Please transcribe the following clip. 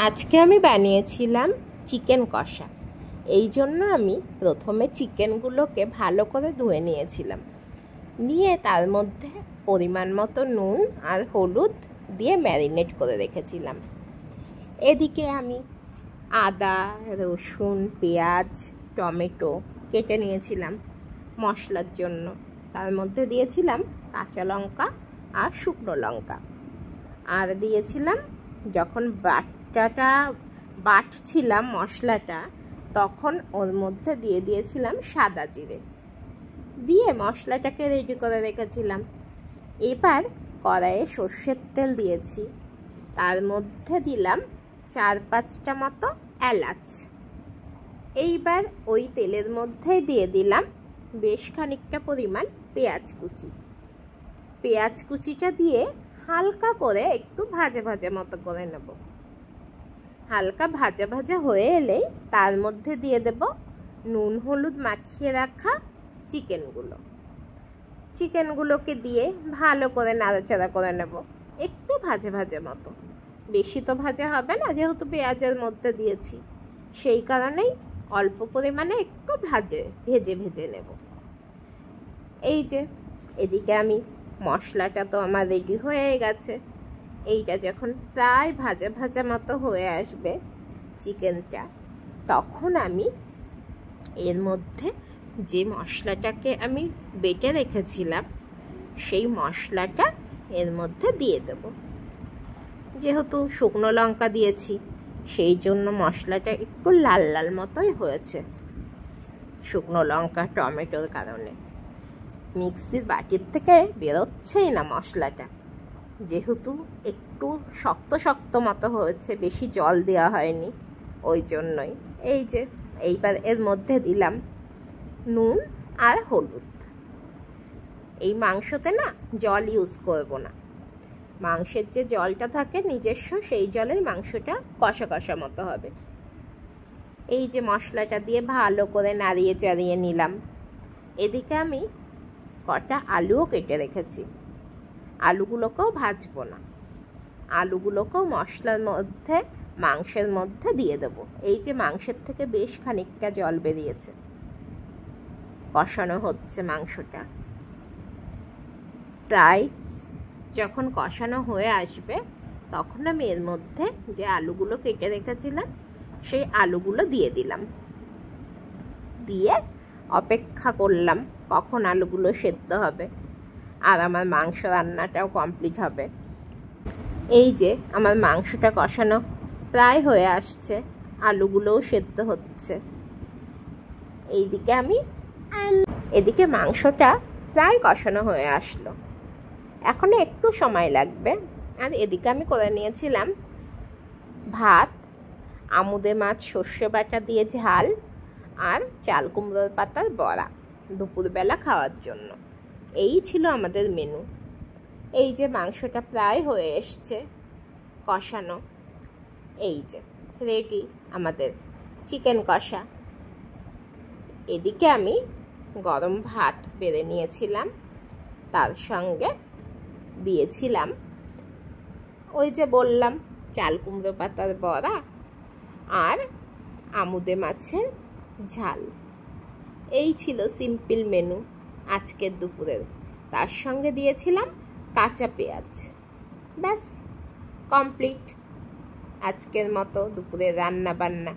আজকে আমি বানিয়েছিলাম চিকেন কষা। এই জন্য আমি প্রথমে চিকেনগুলোকে ভালো করে ধুয়ে নিয়েছিলাম, নিয়ে তার মধ্যে পরিমাণ মতো নুন আর হলুদ দিয়ে ম্যারিনেট করে রেখেছিলাম। এদিকে আমি আদা, রসুন, পেঁয়াজ, টমেটো কেটে নিয়েছিলাম মশলার জন্য। তার মধ্যে দিয়েছিলাম কাঁচা লঙ্কা আর শুকনো লঙ্কা, আর দিয়েছিলাম যখন বাটছিলাম মশলাটা, তখন ওর মধ্যে দিয়ে দিয়েছিলাম সাদা জিরে, দিয়ে মশলাটাকে রেডি করে রেখেছিলাম। এবার কড়াইয়ে সর্ষের তেল দিয়েছি, তার মধ্যে দিলাম 4-5টা মতো এলাচ। এইবার ওই তেলের মধ্যে দিয়ে দিলাম বেশ খানিকটা পরিমাণ পেঁয়াজ কুচিটা দিয়ে হালকা করে একটু ভাজা ভাজা মতো করে নেব। হালকা ভাজা ভাজা হয়ে এলেই তার মধ্যে দিয়ে দেব নুন হলুদ মাখিয়ে রাখা চিকেনগুলোকে দিয়ে ভালো করে নাড়াচাড়া করে নেব, একটু ভাজা ভাজা মতো। বেশি তো ভাজা হবে না, যেহেতু পেঁয়াজের মধ্যে দিয়েছি, সেই কারণেই অল্প পরিমাণে একটু ভেজে নেব। এই যে এদিকে আমি মশলাটা তো আমার রেডি হয়ে গেছে। এইটা যখন প্রায় ভাজা ভাজা মতো হয়ে আসবে চিকেনটা, তখন আমি এর মধ্যে যে মশলাটাকে আমি বেটে রেখেছিলাম সেই মশলাটা এর মধ্যে দিয়ে দেব। যেহেতু শুকনো লঙ্কা দিয়েছি, সেই জন্য মশলাটা একটু লাল লাল মতোই হয়েছে, শুকনো লঙ্কা টমেটোর কারণে। মিক্সির বাটির থেকে বেরোচ্ছেই না মশলাটা, যেহেতু একটু শক্ত শক্ত মতো হয়েছে, বেশি জল দেওয়া হয়নি, ওই জন্যই। এই যে এইবার এর মধ্যে দিলাম নুন আর হলুদ। এই মাংসতে না জল ইউজ করব না, মাংসের যে জলটা থাকে নিজস্ব, সেই জলেই মাংসটা কষা কষা মতো হবে। এই যে মশলাটা দিয়ে ভালো করে নাড়িয়ে চাড়িয়ে নিলাম। এদিকে আমি কটা আলুও কেটে রেখেছি, আলুগুলোকেও ভাজবো না, আলুগুলোকেও মশলার মধ্যে মাংসের মধ্যে দিয়ে দেব। এই যে মাংসের থেকে বেশ খানিকটা জল বেরিয়েছে, কষানো হচ্ছে মাংসটা। তাই যখন কষানো হয়ে আসবে, তখন আমি এর মধ্যে যে আলুগুলো কেটে রেখেছিলাম সেই আলুগুলো দিয়ে দিলাম, দিয়ে অপেক্ষা করলাম কখন আলুগুলো সেদ্ধ হবে আর আমার মাংস রান্নাটাও কমপ্লিট হবে। এই যে আমার মাংসটা কষানো প্রায় হয়ে আসছে, আলুগুলোও সেদ্ধ হচ্ছে। এদিকে মাংসটা প্রায় কষানো হয়ে আসলো, এখনো একটু সময় লাগবে। আর এদিকে আমি করে নিয়েছিলাম ভাত, আমুদে মাছ সর্ষে বাটা দিয়ে ঝাল, আর চাল কুমড়োর পাতার বড়া, দুপুরবেলা খাওয়ার জন্য। এই ছিল আমাদের মেনু। এই যে মাংসটা প্রায় হয়ে এসছে কষানো, এই যে রেডি আমাদের চিকেন কষা। এদিকে আমি গরম ভাত বেড়ে নিয়েছিলাম, তার সঙ্গে দিয়েছিলাম ওই যে বললাম চাল কুমড়ো পাতার বড়া আর আমুদে মাছের ঝাল। এই ছিল সিম্পল মেনু আজকের দুপুরের। তার সঙ্গে দিয়েছিলাম কাঁচা পেঁয়াজ। ব্যাস কমপ্লিট আজকের মতো দুপুরের রান্না বান্না।